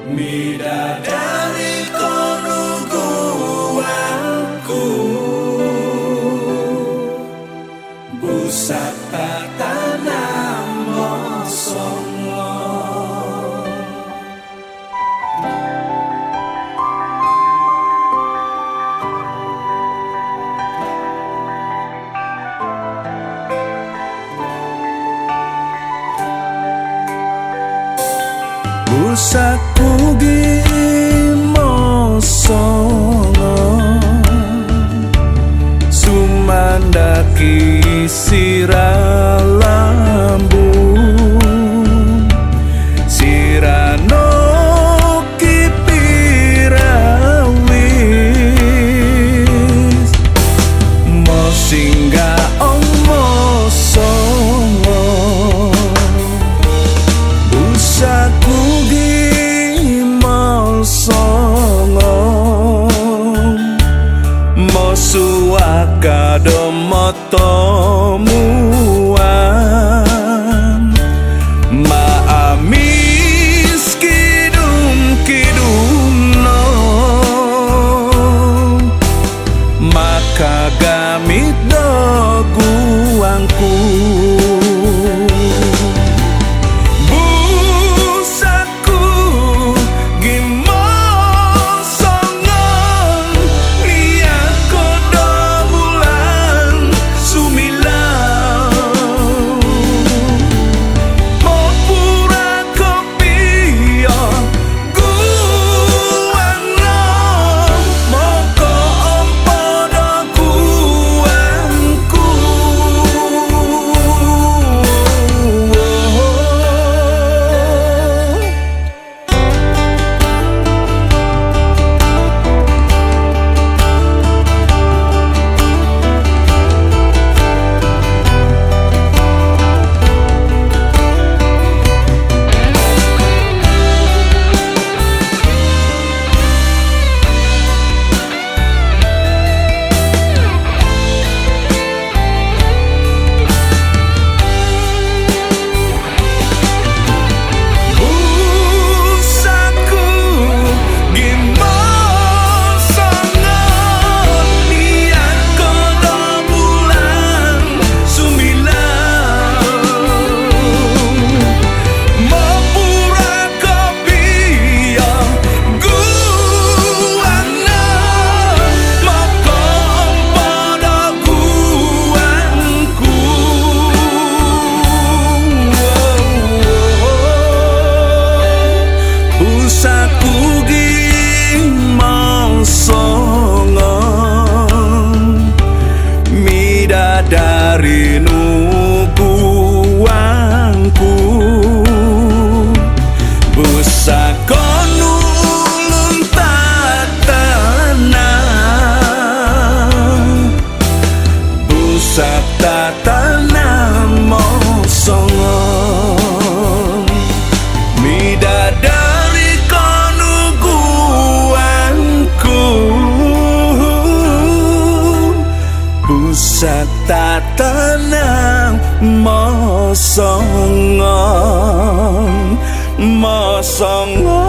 Bidadari kono guangku, busak tanam mosongo. Busak pugi mosongo, sumandaki sira lambung, sirano kipirawis, mosingga mosongo. Busak pugi mosongo, mosuaka domotomuan, maamis kidum no, maka gamit doguangku. Busak pugi mosongo, midadari nuguangku, busak kono tanam, busak tanam mosongo, midadari busak tanam mosongo, mosongo.